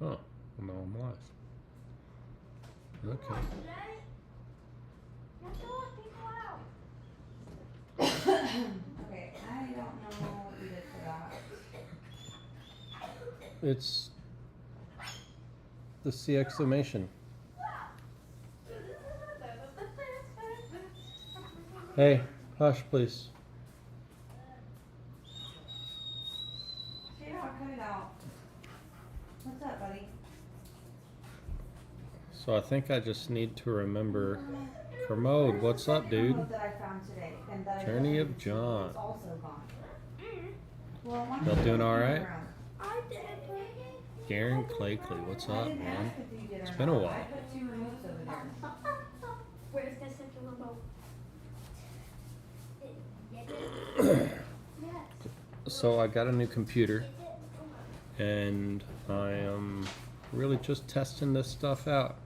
Oh, well, now I'm live. Okay. Okay, I don't know what we did for that. It's the CXlamation. Hey, hush, please. Okay, I'll cut it out. What's up, buddy? So I think I just need to remember. Kermode, what's up, dude? That I found today, and that Journey of John. It's also gone. Well, Y'all doing all right? I did. Garen Clakley, what's I up, didn't man? ask if you did or It's been a not. while. I put 2 remotes over there. Where's the central remote? Yes. So I got a new computer, and I am really just testing this stuff out.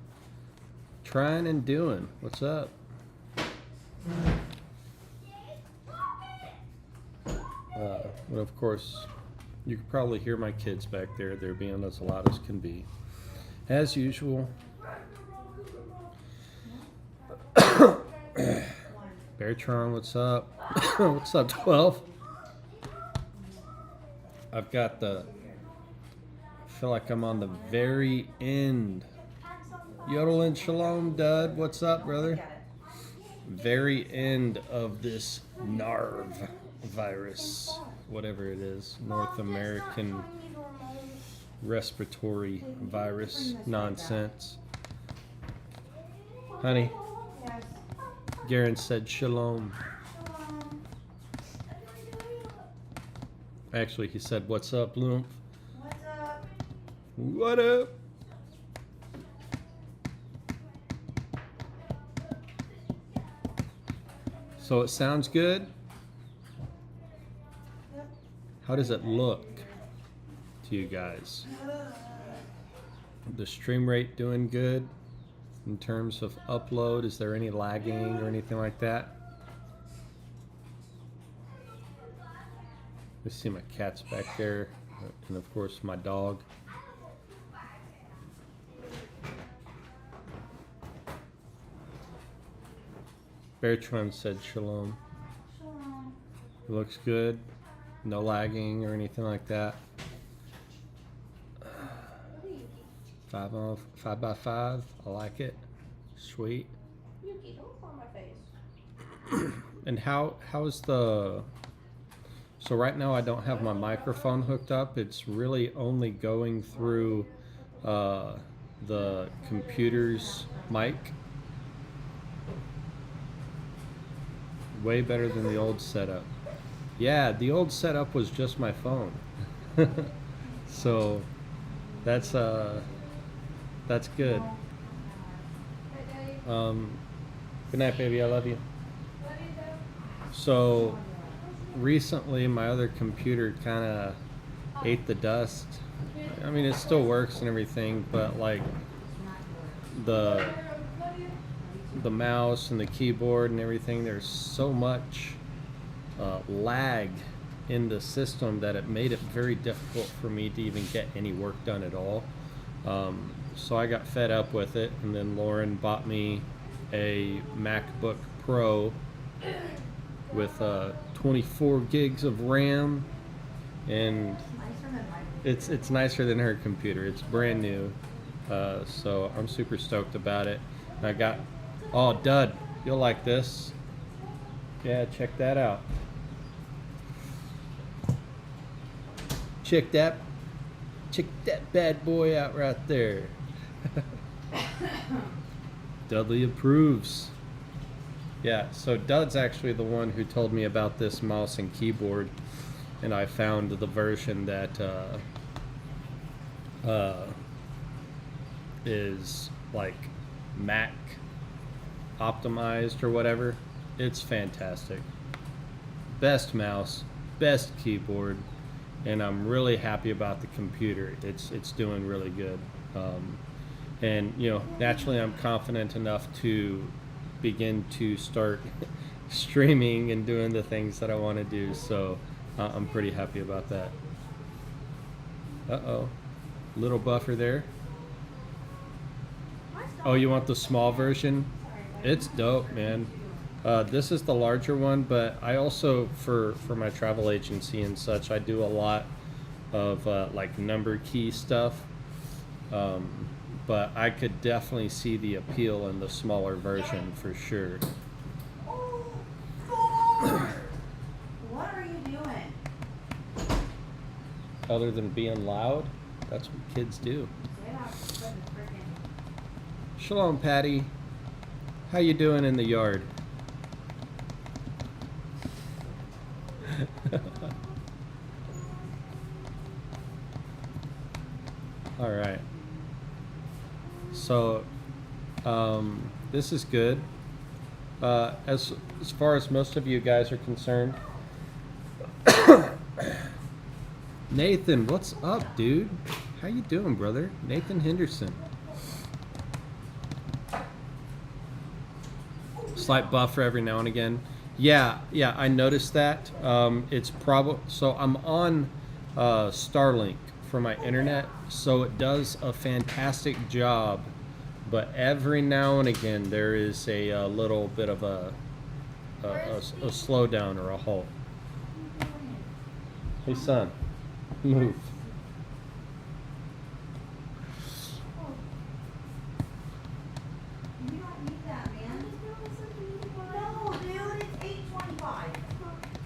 Trying and doing. What's up? But of course, you can probably hear my kids back there. They're being as loud as can be. As usual. Beartron, what's up? What's up, 12? I've got I feel like I'm on the very end. Yodel and Shalom, Dud. What's up, brother? Very end of this NARV virus, whatever it is, North American respiratory virus nonsense. Honey, Yes. Garen said shalom. Actually, he said, what's up, Loomp? What's up? What up? So it sounds good? Yep. How does it look to you guys? The stream rate doing good in terms of upload? Is there any lagging or anything like that? I see my cats back there, and of course my dog. Beartron said shalom. Shalom. It looks good. No lagging or anything like that. 5 by 5. I like it. Sweet. Yuki, don't fall on my face. And how is the? So right now I don't have my microphone hooked up. It's really only going through the computer's mic. Way better than the old setup. Yeah, the old setup was just my phone. So that's good. Good night, baby. I love you. So recently my other computer kind of ate the dust. I mean, it still works and everything, but like the mouse and the keyboard and everything, there's so much lag in the system that it made it very difficult for me to even get any work done at all. So I got fed up with it, and then Lauren bought me a MacBook Pro with 24 gigs of RAM, and it's nicer than her computer. It's brand new, so I'm super stoked about it. And I got, oh, Dud, you'll like this. Yeah, check that out. Check that bad boy out right there. Dudley approves. Yeah, so Dud's actually the one who told me about this mouse and keyboard, and I found the version that is like Mac optimized or whatever. It's fantastic. Best mouse, best keyboard, and I'm really happy about the computer. It's doing really good. And you know, naturally I'm confident enough to begin to start streaming and doing the things that I want to do, so I'm pretty happy about that. Uh-oh. Little buffer there. My stuff- Oh, you want the small version? Sorry, but- It's dope, man. This is the larger one, but I also, for my travel agency and such, I do a lot of like number key stuff. But I could definitely see the appeal in the smaller version for sure. Oh, Thor! What are you doing? Other than being loud, that's what kids do. Get out and put the frickin'. Shalom, Patty. How you doing in the yard? All right. So, this is good. As far as most of you guys are concerned, Nathan, what's up, dude? How you doing, brother? Nathan Henderson. Slight buffer every now and again. Yeah, I noticed that. It's probably so I'm on Starlink for my internet, so it does a fantastic job. But every now and again, there is a little bit of a slowdown or a halt. Hey, son, move. You don't need that, man. No, dude, it's 8:25.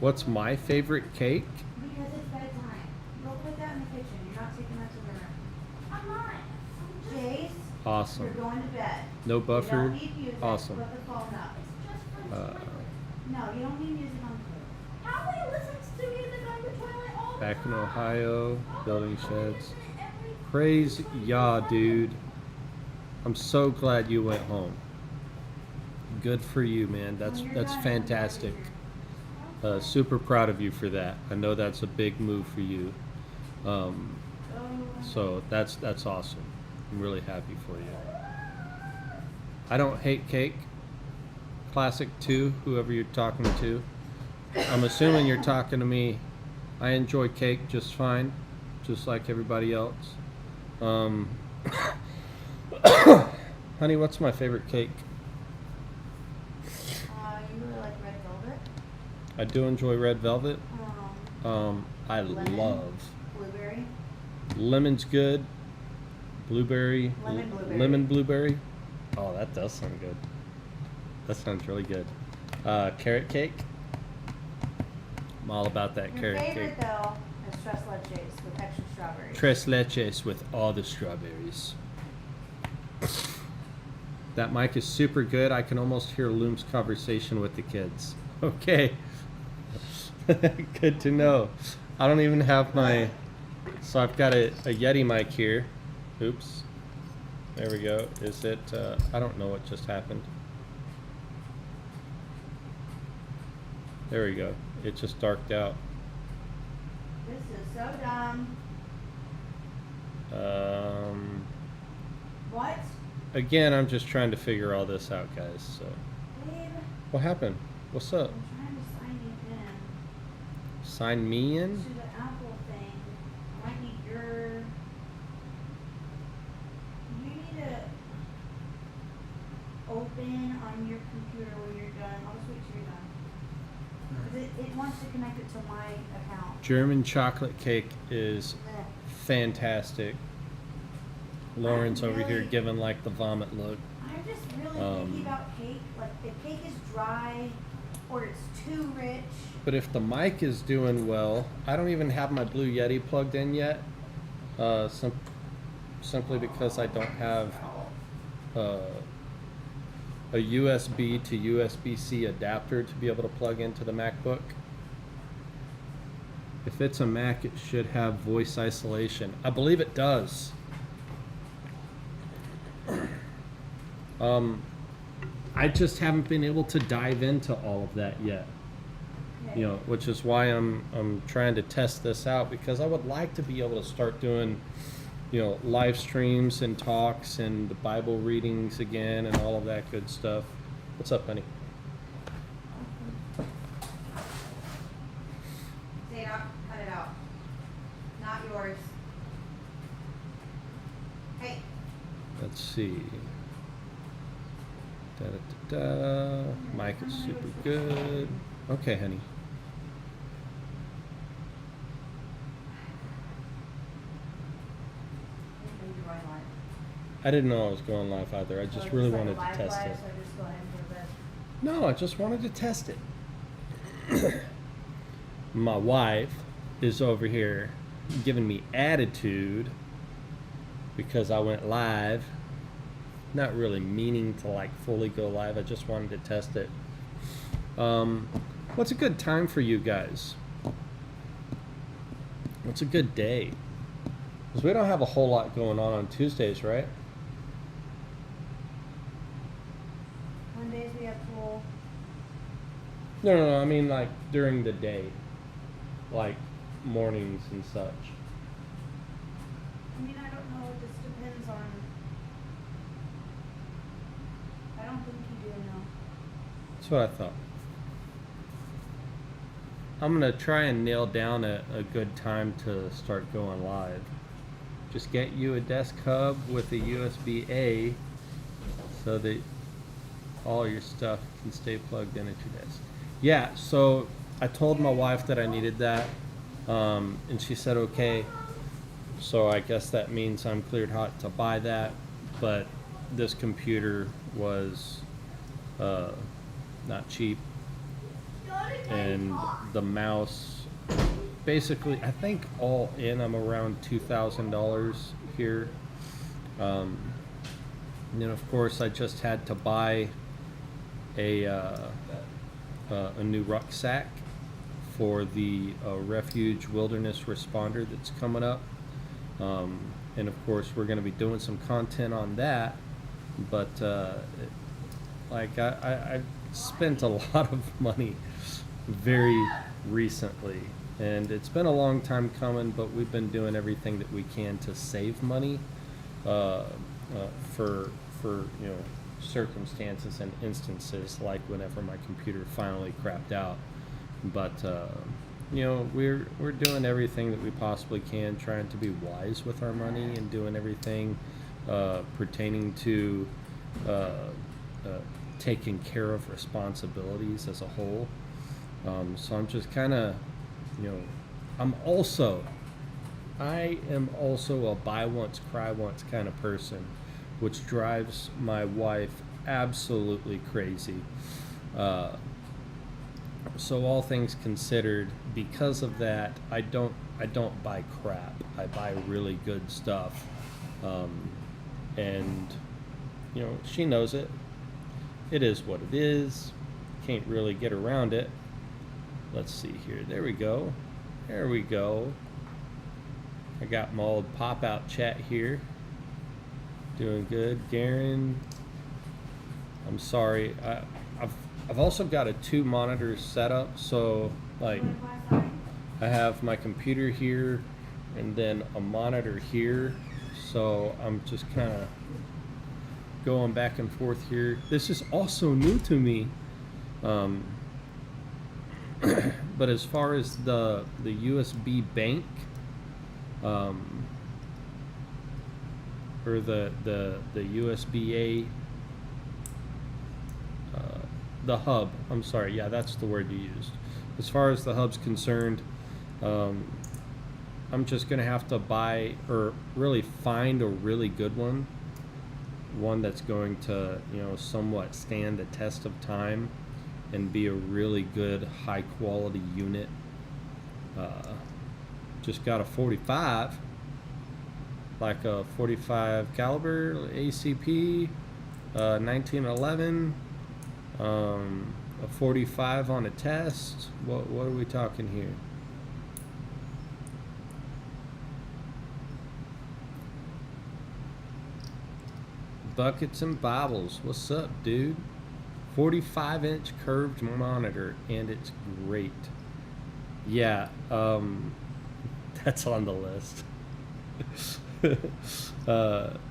What's my favorite cake? Because it's bedtime. Go put that in the kitchen. You're not taking that to the room. I'm not. Jace, you're Awesome. going to bed. No You buffer. don't need music. Awesome. Put the phone up. It's just for the Uh, toilet. No, you don't need music on the How many listens to music on the toilet all the Back in time? Ohio, Oh, building I sheds. listen to every Praise Yah, dude. I'm so glad you went home. Good for you, man. That's fantastic. Super proud of you for that. I know that's a big move for you. So that's awesome. I'm really happy for you. I don't hate cake. Classic 2, whoever you're talking to. I'm assuming you're talking to me. I enjoy cake just fine, just like everybody else. Honey, what's my favorite cake? You really like red velvet? I do enjoy red velvet. I Lemon? love Blueberry? lemon's good. Blueberry, Lemon blueberry. blueberry. Oh, that does sound good. That sounds really good. Carrot cake. I'm all about that Your carrot favorite, cake. though, is tres leches with extra strawberries. Tres leches with all the strawberries. That mic is super good. I can almost hear Loom's conversation with the kids. Okay. Good to know. I don't even have my... So I've got a Yeti mic here. Oops. There we go. Is it... I don't know what just happened. There we go. It just darked out. This is so dumb. What? Again, I'm just trying to figure all this out, guys. So, Babe, what happened? What's up? I'm trying to sign you in Sign me in? to the Apple thing. I might need your... You need to open on your computer when you're done. I'll just wait till you're done. 'Cause it wants to connect it to my account. German chocolate cake is Ugh. fantastic. Lauren's over here Really? giving like the vomit look. I'm just really Um, picky about cake. Like, if cake is dry or it's too rich. But if the mic is doing well, I don't even have my Blue Yeti plugged in yet. Simply because I don't have a USB to USB-C adapter to be able to plug into the MacBook. If it's a Mac, it should have voice isolation. I believe it does. I just haven't been able to dive into all of that yet. Okay. You know, which is why I'm trying to test this out, because I would like to be able to start doing, you know, live streams and talks and the Bible readings again and all of that good stuff. What's up, honey? Say it out, cut it out. Not yours. Hey, Let's see. Da, da, da, da. Mic is super good. Okay, honey. I didn't know I was going live either. I just really wanted to test it. So just go ahead and put it. No, I just wanted to test it. My wife is over here giving me attitude because I went live. Not really meaning to like fully go live. I just wanted to test it. What's a good time for you guys? What's a good day? Because we don't have a whole lot going on Tuesdays, right? Mondays we have pool. No, I mean like during the day. Like mornings and such. I mean, I don't know, it just depends on. I don't think you do know. That's what I thought. I'm gonna try and nail down a good time to start going live. Just get you a desk hub with a USB-A so that all your stuff can stay plugged in at your desk. Yeah, so I told my wife that I needed that, and she said okay. So I guess that means I'm cleared hot to buy that, but this computer was not cheap, and the mouse, basically, I think all in I'm around $2,000 here. And then of course I just had to buy a new rucksack for the Refuge Wilderness Responder that's coming up. And of course we're going to be doing some content on that, but like I spent a lot of money very recently, and it's been a long time coming, but we've been doing everything that we can to save money for you know, circumstances and instances like whenever my computer finally crapped out. But you know, we're doing everything that we possibly can, trying to be wise with our money and doing everything pertaining to taking care of responsibilities as a whole. So I'm just kind of, you know, I am also a buy once, cry once kind of person, which drives my wife absolutely crazy. So all things considered, because of that, I don't buy crap. I buy really good stuff, and you know, she knows it. It is what it is. Can't really get around it. Let's see here. There we go. There we go. I got my old pop-out chat here. Doing good, Garen. I'm sorry. I've also got a 2-monitor setup, so like I have my computer here and then a monitor here. So I'm just kind of going back and forth here. This is also new to me. But as far as the USB bank, or the USB-A, the hub, I'm sorry, yeah, that's the word you used. As far as the hub's concerned, I'm just gonna have to buy, or really find a really good one that's going to, you know, somewhat stand the test of time and be a really good high quality unit. Just got a 45, like a 45 caliber ACP, 1911, a 45 on a test. What are we talking here? Buckets and Bibles, what's up, dude? 45-inch curved monitor, and it's great. Yeah, that's on the list.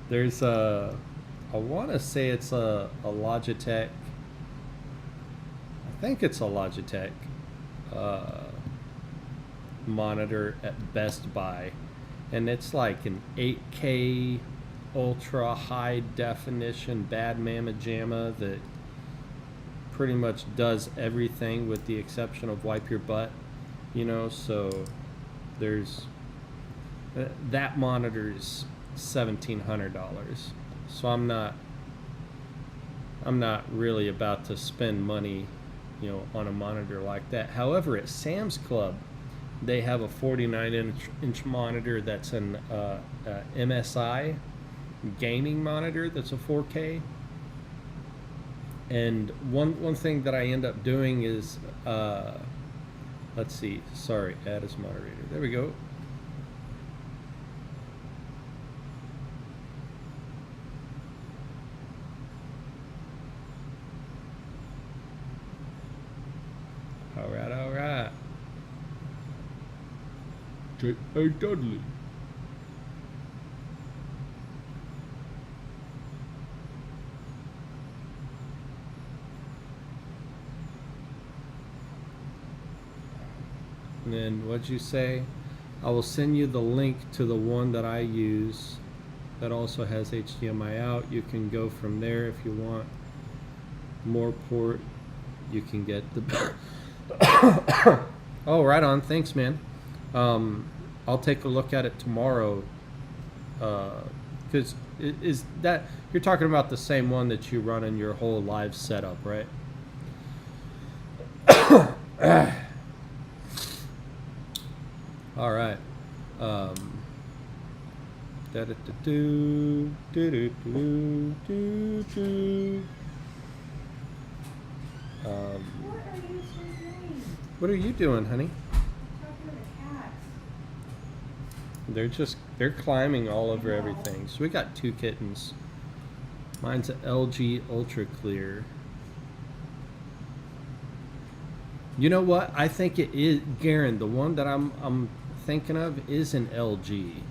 There's I want to say it's a Logitech. I think it's a Logitech monitor at Best Buy, and it's like an 8K ultra high definition bad mamma jamma that pretty much does everything with the exception of wipe your butt, you know. So there's that monitor is $1,700. So I'm not really about to spend money, you know, on a monitor like that. However, at Sam's Club, they have a 49-inch monitor that's an MSI gaming monitor that's a 4K. And one thing that I end up doing is, let's see, sorry, add as moderator. There we go. All right. J.A. Dudley. And then what'd you say? I will send you the link to the one that I use that also has HDMI out. You can go from there if you want more port. You can get the oh, right on. Thanks, man. I'll take a look at it tomorrow. Because is that you're talking about the same one that you run in your whole live setup, right? All right. What are you two doing? What are you doing, honey? Talking to the cats. They're climbing all over everything. So we got 2 kittens. Mine's an LG Ultra Clear. You know what? I think it is, Garen. The one that I'm thinking of is an LG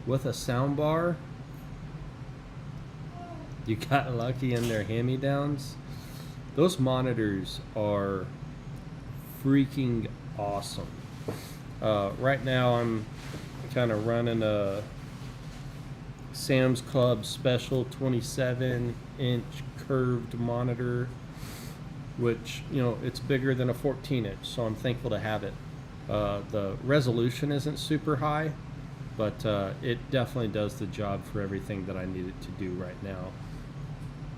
with a sound bar. You got lucky in their hand-me-downs. Those monitors are freaking awesome. Right now I'm kind of running a Sam's Club special 27-inch curved monitor, which, you know, it's bigger than a 14-inch, so I'm thankful to have it. The resolution isn't super high, but it definitely does the job for everything that I need it to do right now.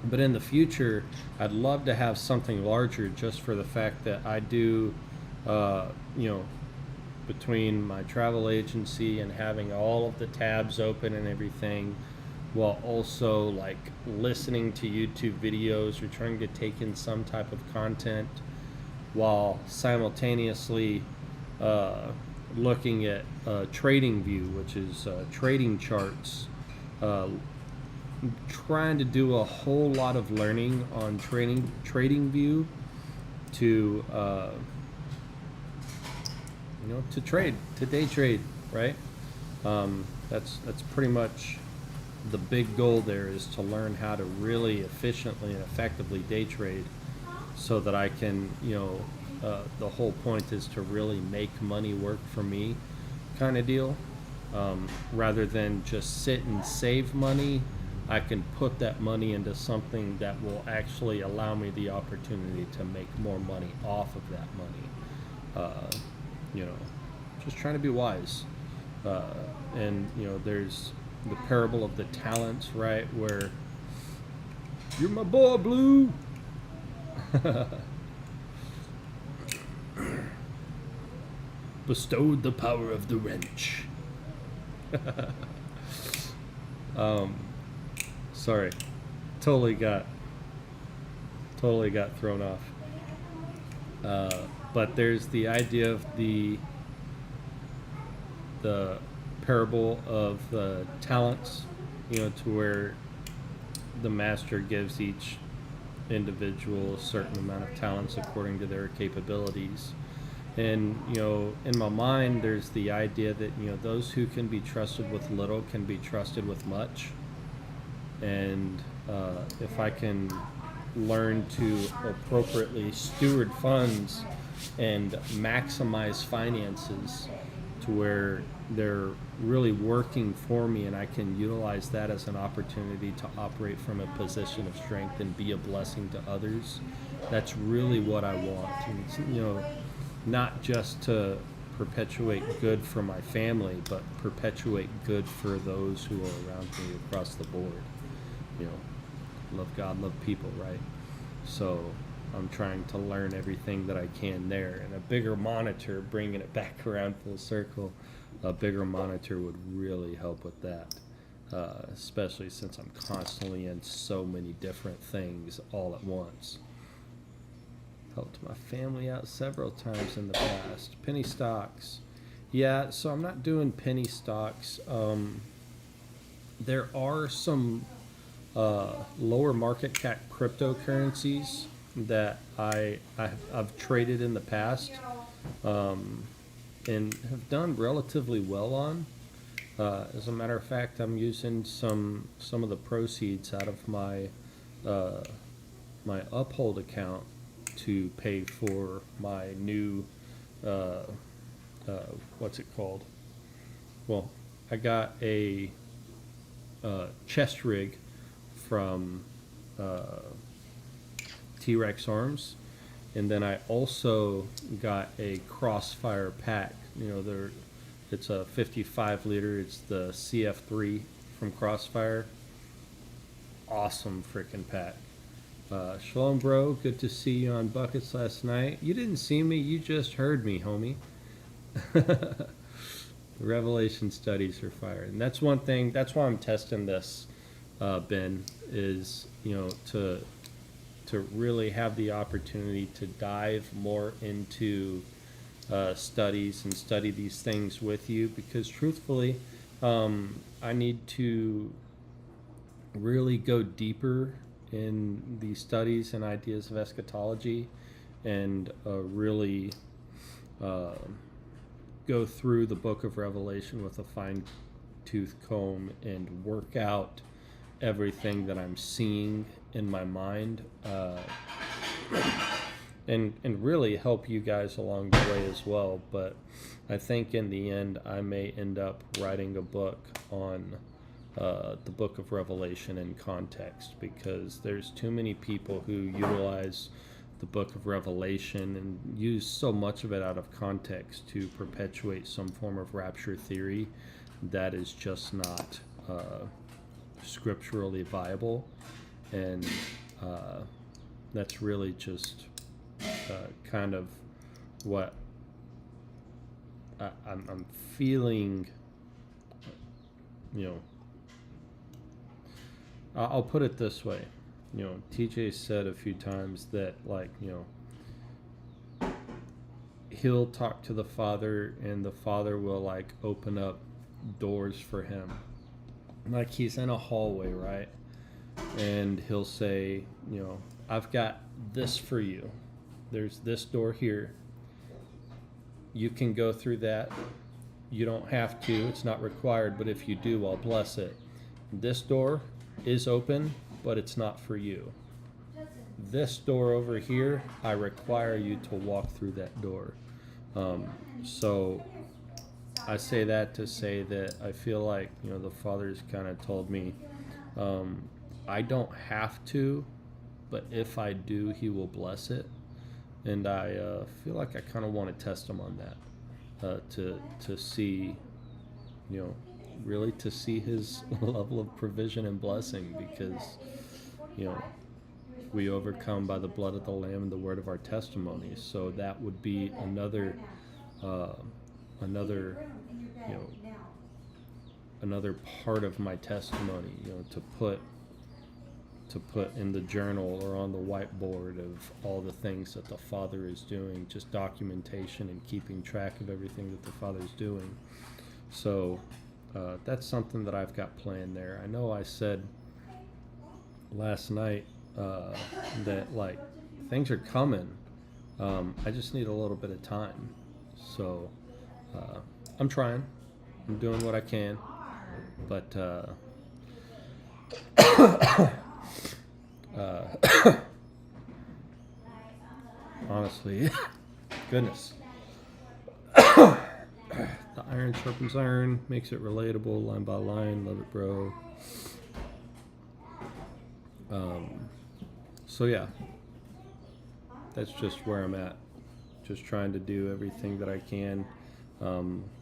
But in the future, I'd love to have something larger, just for the fact that I do, you know, between my travel agency and having all of the tabs open and everything, while also like listening to YouTube videos or trying to take in some type of content, while simultaneously looking at TradingView, which is trading charts, trying to do a whole lot of learning on TradingView to you know, to day trade, right? That's pretty much the big goal there, is to learn how to really efficiently and effectively day trade, so that I can, you know, the whole point is to really make money work for me, kind of deal. Rather than just sit and save money, I can put that money into something that will actually allow me the opportunity to make more money off of that money. You know, just trying to be wise. And, you know, there's the parable of the talents, right? Where you're my boy, Blue. Bestowed the power of the wrench. Sorry, totally got thrown off. But there's the idea of the parable of the talents, you know, to where the master gives each individual a certain amount of talents according to their capabilities. And, you know, in my mind, there's the idea that, you know, those who can be trusted with little can be trusted with much. And if I can learn to appropriately steward funds and maximize finances to where, they're really working for me, and I can utilize that as an opportunity to operate from a position of strength and be a blessing to others. That's really what I want. And it's, not just to perpetuate good for my family, but perpetuate good for those who are around me across the board. Love God, love people, right? So I'm trying to learn everything that I can there. And a bigger monitor, bringing it back around full circle, a bigger monitor would really help with that, especially since I'm constantly in so many different things all at once. Helped my family out several times in the past. Penny stocks. Yeah, so I'm not doing penny stocks. There are some lower market cap cryptocurrencies that I've traded in the past, and have done relatively well on. As a matter of fact, I'm using some of the proceeds out of my my Uphold account to pay for my new what's it called? Well, I got a chest rig from T-Rex Arms, and then I also got a Crossfire pack. It's a 55 liter. It's the CF3 from Crossfire. Awesome freaking pack. Shalom, bro. Good to see you on Buckets last night. You didn't see me. You just heard me, homie. The Revelation studies are fire, and that's one thing. That's why I'm testing this, Ben. Is to really have the opportunity to dive more into studies and study these things with you, because truthfully, I need to really go deeper in the studies and ideas of eschatology, and really go through the book of Revelation with a fine-tooth comb and work out everything that I'm seeing in my mind, and really help you guys along the way as well. But I think in the end I may end up writing a book on the book of Revelation in context, because there's too many people who utilize the book of Revelation and use so much of it out of context to perpetuate some form of rapture theory that is just not scripturally viable. And that's really just kind of what I'm feeling. I'll put it this way. TJ said a few times that, he'll talk to the Father and the Father will open up doors for him. Like he's in a hallway, right? And he'll say, I've got this for you. There's this door here. You can go through that. You don't have to. It's not required, but if you do, I'll bless it. This door is open, but it's not for you. This door over here, I require you to walk through that door. So I say that to say that I feel like, the Father's kind of told me, I don't have to, but if I do, he will bless it. And I feel like I kind of want to test him on that, to see, really to see his level of provision and blessing, because, we overcome by the blood of the Lamb and the word of our testimony. So that would be another part of my testimony, to put in the journal or on the whiteboard of all the things that the Father is doing, just documentation and keeping track of everything that the Father's doing. So that's something that I've got planned there. I know I said last night that things are coming. I just need a little bit of time. So I'm trying. I'm doing what I can. But honestly, goodness, the Iron sharpens iron, makes it relatable, line by line. Love it, bro. So yeah, that's just where I'm at. Just trying to do everything that I can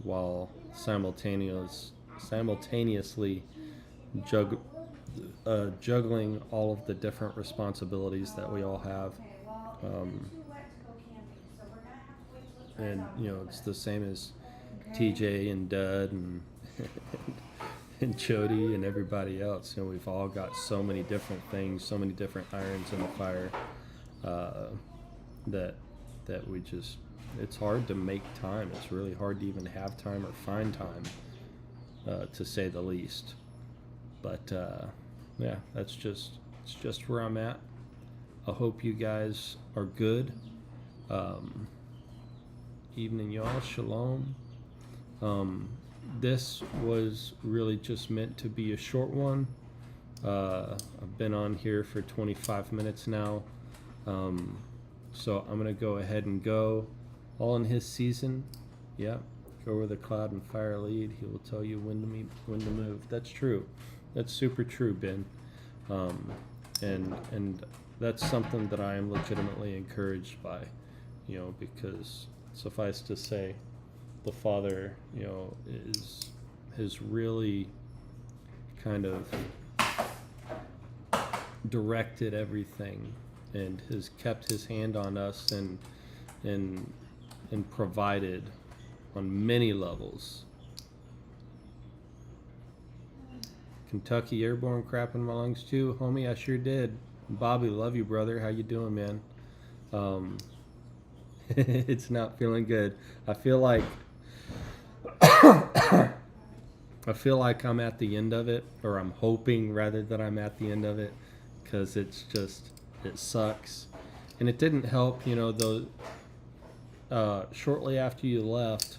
while simultaneously juggling all of the different responsibilities that we all have. Okay, well, it's too wet to go camping, so we're gonna have to wait till it's dry. And you know, it's the same as Okay? TJ and Dud and and Jody and everybody else. You know, we've all got so many different things, so many different irons in the fire that we just. It's hard to make time. It's really hard to even have time or find time, to say the least. But yeah, it's just where I'm at. I hope you guys are good. Evening, y'all. Shalom. This was really just meant to be a short one. I've been on here for 25 minutes now. So I'm going to go ahead and go. All in his season. Yep. Go where the cloud and fire lead. He will tell you when to move. That's true. That's super true, Ben. And that's something that I am legitimately encouraged by, you know, because suffice to say, the Father, you know, has really kind of directed everything and has kept his hand on us and provided on many levels. Kentucky Airborne crap in my lungs too, homie. I sure did. Bobby, love you, brother. How you doing, man? It's not feeling good. I feel like I'm at the end of it, or I'm hoping rather that I'm at the end of it, because it sucks, and it didn't help. You know, shortly after you left,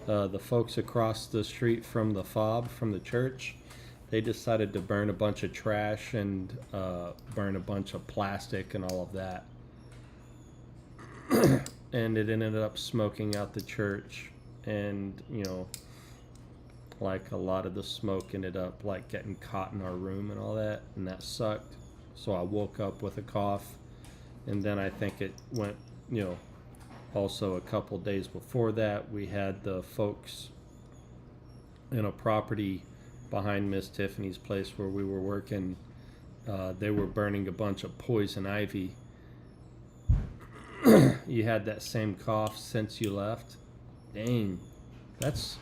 the folks across the street from the FOB, from the church, they decided to burn a bunch of trash and burn a bunch of plastic and all of that. And it ended up smoking out the church. And, you know, like a lot of the smoke ended up like getting caught in our room and all that. And that sucked. So I woke up with a cough. And then I think it went, you know, also a couple days before that, we had the folks in a property behind Miss Tiffany's place where we were working. They were burning a bunch of poison ivy. You had that same cough since you left. Dang, that's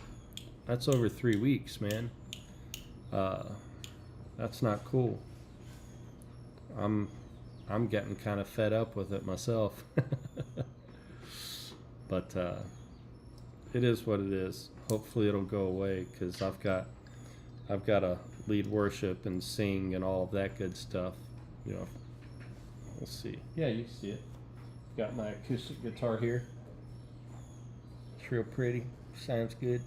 over 3 weeks, man. That's not cool. I'm getting kind of fed up with it myself. But it is what it is. Hopefully it'll go away, because I've got to lead worship and sing and all of that good stuff. You know, we'll see. Yeah, you can see it. Got my acoustic guitar here. It's real pretty. Sounds good.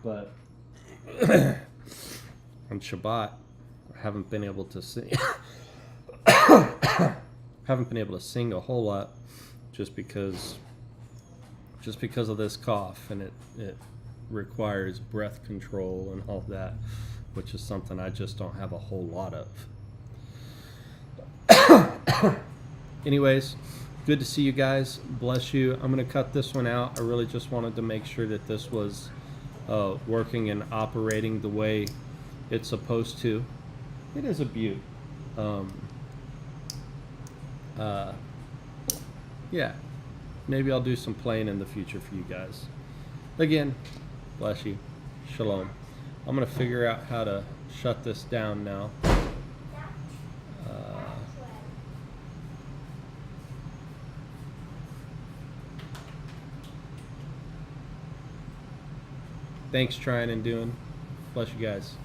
But on Shabbat, I haven't been able to sing. Haven't been able to sing a whole lot, just because of this cough, and it requires breath control and all that, which is something I just don't have a whole lot of. Anyways, good to see you guys. Bless you. I'm going to cut this one out. I really just wanted to make sure that this was working and operating the way it's supposed to. It is a beaut. Yeah, maybe I'll do some playing in the future for you guys. Again, bless you. Shalom. I'm going to figure out how to shut this down now. Thanks, trying and doing. Bless you guys.